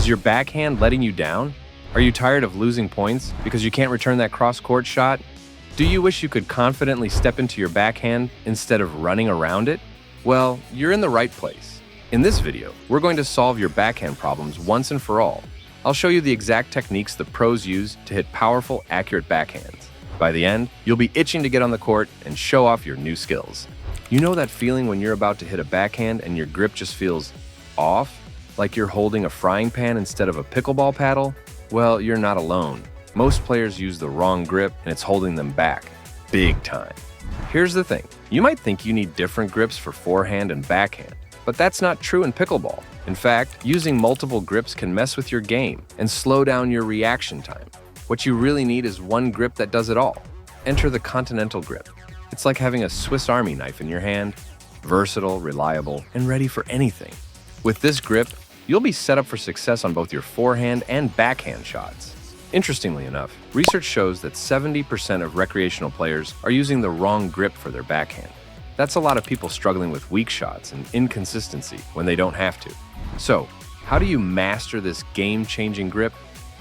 Is your backhand letting you down? Are you tired of losing points because you can't return that cross-court shot? Do you wish you could confidently step into your backhand instead of running around it? Well, you're in the right place. In this video, we're going to solve your backhand problems once and for all. I'll show you the exact techniques the pros use to hit powerful, accurate backhands. By the end, you'll be itching to get on the court and show off your new skills. You know that feeling when you're about to hit a backhand and your grip just feels off? Like you're holding a frying pan instead of a pickleball paddle? Well, you're not alone. Most players use the wrong grip and it's holding them back. Big time. Here's the thing. You might think you need different grips for forehand and backhand, but that's not true in pickleball. In fact, using multiple grips can mess with your game and slow down your reaction time. What you really need is one grip that does it all. Enter the Continental grip. It's like having a Swiss Army knife in your hand, versatile, reliable, and ready for anything. With this grip, you'll be set up for success on both your forehand and backhand shots. Interestingly enough, research shows that 70% of recreational players are using the wrong grip for their backhand. That's a lot of people struggling with weak shots and inconsistency when they don't have to. So, how do you master this game-changing grip?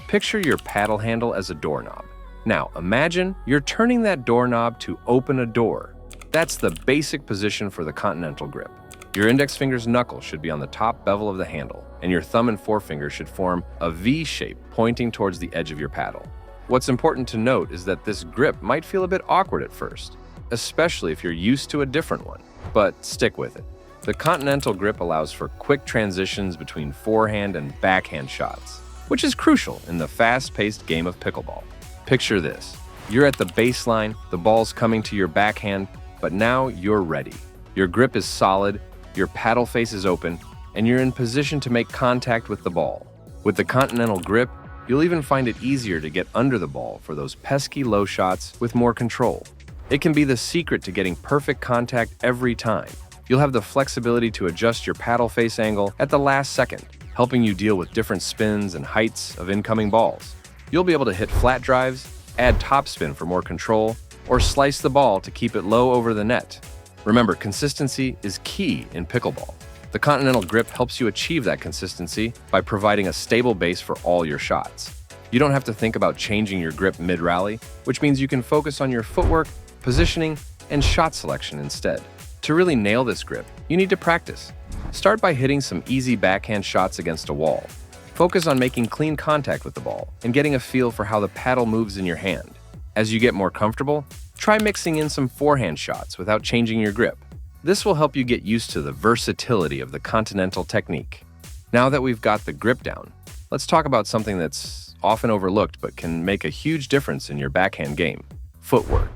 Picture your paddle handle as a doorknob. Now, imagine you're turning that doorknob to open a door. That's the basic position for the Continental grip. Your index finger's knuckle should be on the top bevel of the handle, and your thumb and forefinger should form a V shape pointing towards the edge of your paddle. What's important to note is that this grip might feel a bit awkward at first, especially if you're used to a different one, but stick with it. The Continental grip allows for quick transitions between forehand and backhand shots, which is crucial in the fast-paced game of pickleball. Picture this. You're at the baseline, the ball's coming to your backhand, but now you're ready. Your grip is solid, your paddle face is open, and you're in position to make contact with the ball. With the Continental grip, you'll even find it easier to get under the ball for those pesky low shots with more control. It can be the secret to getting perfect contact every time. You'll have the flexibility to adjust your paddle face angle at the last second, helping you deal with different spins and heights of incoming balls. You'll be able to hit flat drives, add topspin for more control, or slice the ball to keep it low over the net. Remember, consistency is key in pickleball. The Continental grip helps you achieve that consistency by providing a stable base for all your shots. You don't have to think about changing your grip mid-rally, which means you can focus on your footwork, positioning, and shot selection instead. To really nail this grip, you need to practice. Start by hitting some easy backhand shots against a wall. Focus on making clean contact with the ball and getting a feel for how the paddle moves in your hand. As you get more comfortable, try mixing in some forehand shots without changing your grip. This will help you get used to the versatility of the Continental technique. Now that we've got the grip down, let's talk about something that's often overlooked but can make a huge difference in your backhand game: footwork.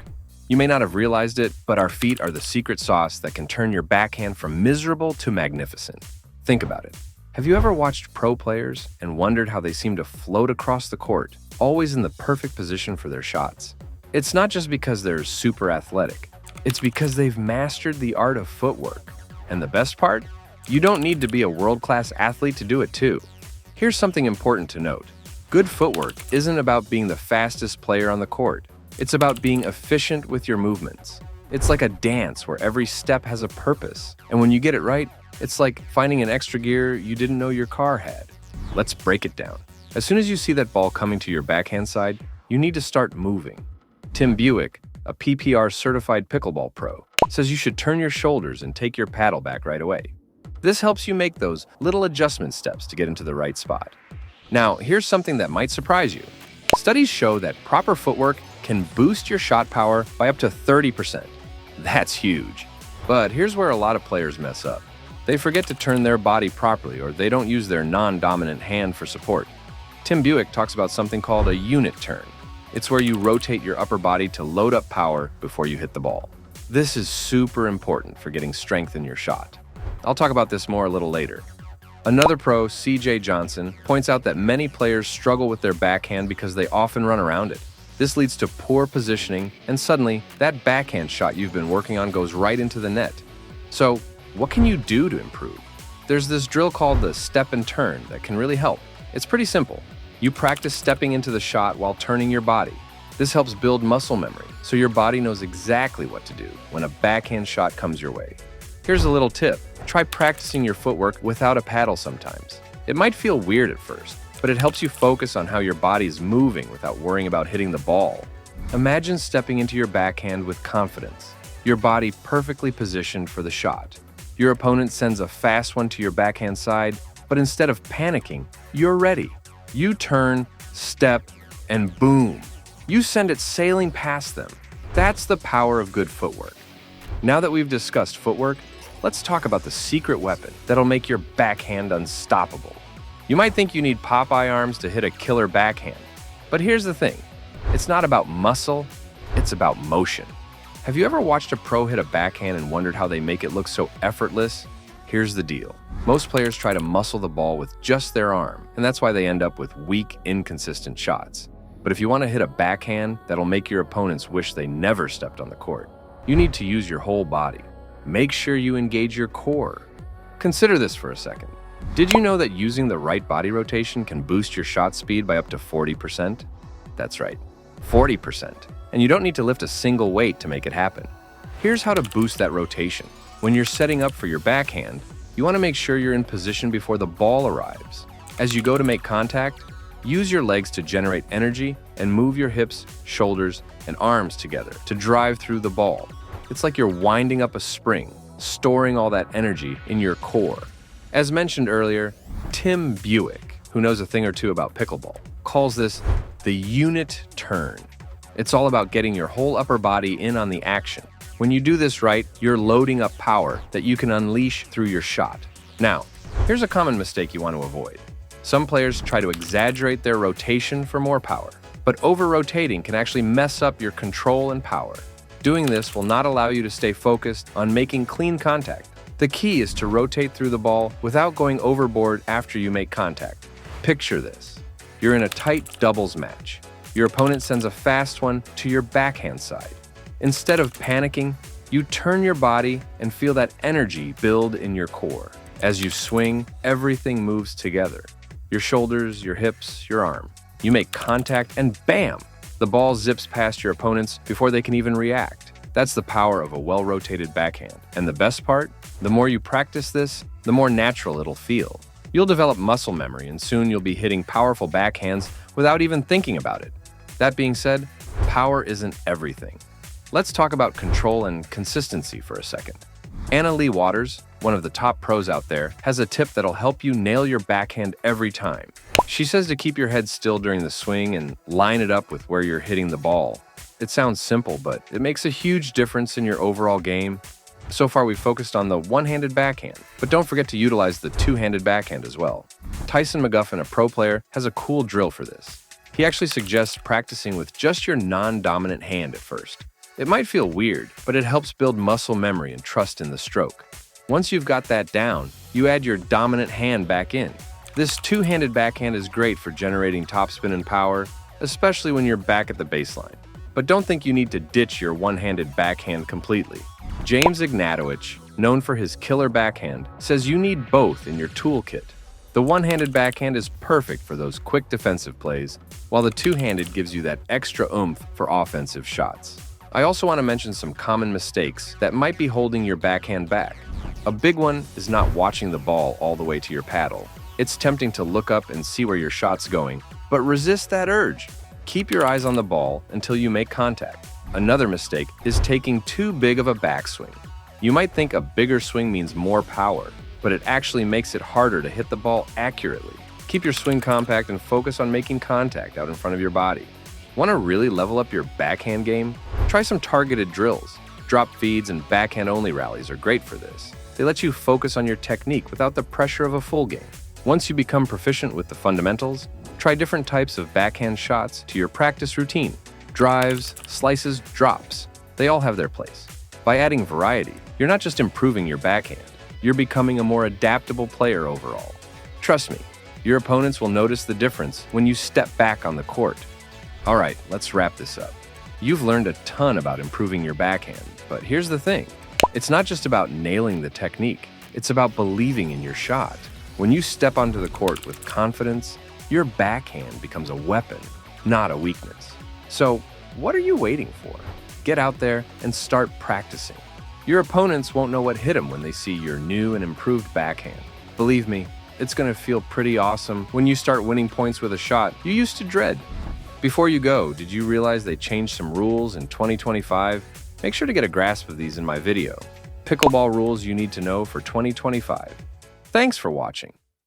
You may not have realized it, but our feet are the secret sauce that can turn your backhand from miserable to magnificent. Think about it. Have you ever watched pro players and wondered how they seem to float across the court, always in the perfect position for their shots? It's not just because they're super athletic. It's because they've mastered the art of footwork. And the best part? You don't need to be a world-class athlete to do it too. Here's something important to note. Good footwork isn't about being the fastest player on the court. It's about being efficient with your movements. It's like a dance where every step has a purpose. And when you get it right, it's like finding an extra gear you didn't know your car had. Let's break it down. As soon as you see that ball coming to your backhand side, you need to start moving. Tim Buick, a PPR certified pickleball pro, says you should turn your shoulders and take your paddle back right away. This helps you make those little adjustment steps to get into the right spot. Now, here's something that might surprise you. Studies show that proper footwork can boost your shot power by up to 30%. That's huge. But here's where a lot of players mess up. They forget to turn their body properly, or they don't use their non-dominant hand for support. Tim Buick talks about something called a unit turn. It's where you rotate your upper body to load up power before you hit the ball. This is super important for getting strength in your shot. I'll talk about this more a little later. Another pro, CJ Johnson, points out that many players struggle with their backhand because they often run around it. This leads to poor positioning, and suddenly, that backhand shot you've been working on goes right into the net. So, what can you do to improve? There's this drill called the step and turn that can really help. It's pretty simple. You practice stepping into the shot while turning your body. This helps build muscle memory, so your body knows exactly what to do when a backhand shot comes your way. Here's a little tip. Try practicing your footwork without a paddle sometimes. It might feel weird at first, but it helps you focus on how your body is moving without worrying about hitting the ball. Imagine stepping into your backhand with confidence, your body perfectly positioned for the shot. Your opponent sends a fast one to your backhand side, but instead of panicking, you're ready. You turn, step, and boom! You send it sailing past them. That's the power of good footwork. Now that we've discussed footwork, let's talk about the secret weapon that'll make your backhand unstoppable. You might think you need Popeye arms to hit a killer backhand, but here's the thing. It's not about muscle, it's about motion. Have you ever watched a pro hit a backhand and wondered how they make it look so effortless? Here's the deal. Most players try to muscle the ball with just their arm, and that's why they end up with weak, inconsistent shots. But if you want to hit a backhand that'll make your opponents wish they never stepped on the court, you need to use your whole body. Make sure you engage your core. Consider this for a second. Did you know that using the right body rotation can boost your shot speed by up to 40%? That's right, 40%. And you don't need to lift a single weight to make it happen. Here's how to boost that rotation. When you're setting up for your backhand, you want to make sure you're in position before the ball arrives. As you go to make contact, use your legs to generate energy and move your hips, shoulders, and arms together to drive through the ball. It's like you're winding up a spring, storing all that energy in your core. As mentioned earlier, Tim Buick, who knows a thing or two about pickleball, calls this the unit turn. It's all about getting your whole upper body in on the action. When you do this right, you're loading up power that you can unleash through your shot. Now, here's a common mistake you want to avoid. Some players try to exaggerate their rotation for more power, but over-rotating can actually mess up your control and power. Doing this will not allow you to stay focused on making clean contact. The key is to rotate through the ball without going overboard after you make contact. Picture this. You're in a tight doubles match. Your opponent sends a fast one to your backhand side. Instead of panicking, you turn your body and feel that energy build in your core. As you swing, everything moves together. Your shoulders, your hips, your arm. You make contact and bam! The ball zips past your opponents before they can even react. That's the power of a well-rotated backhand. And the best part? The more you practice this, the more natural it'll feel. You'll develop muscle memory and soon you'll be hitting powerful backhands without even thinking about it. That being said, power isn't everything. Let's talk about control and consistency for a second. Anna Lee Waters, one of the top pros out there, has a tip that'll help you nail your backhand every time. She says to keep your head still during the swing and line it up with where you're hitting the ball. It sounds simple, but it makes a huge difference in your overall game. So far, we've focused on the one-handed backhand, but don't forget to utilize the two-handed backhand as well. Tyson McGuffin, a pro player, has a cool drill for this. He actually suggests practicing with just your non-dominant hand at first. It might feel weird, but it helps build muscle memory and trust in the stroke. Once you've got that down, you add your dominant hand back in. This two-handed backhand is great for generating topspin and power, especially when you're back at the baseline. But don't think you need to ditch your one-handed backhand completely. James Ignatowicz, known for his killer backhand, says you need both in your toolkit. The one-handed backhand is perfect for those quick defensive plays, while the two-handed gives you that extra oomph for offensive shots. I also want to mention some common mistakes that might be holding your backhand back. A big one is not watching the ball all the way to your paddle. It's tempting to look up and see where your shot's going, but resist that urge. Keep your eyes on the ball until you make contact. Another mistake is taking too big of a backswing. You might think a bigger swing means more power, but it actually makes it harder to hit the ball accurately. Keep your swing compact and focus on making contact out in front of your body. Want to really level up your backhand game? Try some targeted drills. Drop feeds and backhand-only rallies are great for this. They let you focus on your technique without the pressure of a full game. Once you become proficient with the fundamentals, try different types of backhand shots to your practice routine. Drives, slices, drops, they all have their place. By adding variety, you're not just improving your backhand, you're becoming a more adaptable player overall. Trust me, your opponents will notice the difference when you step back on the court. All right, let's wrap this up. You've learned a ton about improving your backhand, but here's the thing. It's not just about nailing the technique, it's about believing in your shot. When you step onto the court with confidence, your backhand becomes a weapon, not a weakness. So, what are you waiting for? Get out there and start practicing. Your opponents won't know what hit them when they see your new and improved backhand. Believe me, it's going to feel pretty awesome when you start winning points with a shot you used to dread. Before you go, did you realize they changed some rules in 2025? Make sure to get a grasp of these in my video, Pickleball Rules You Need to Know for 2025. Thanks for watching.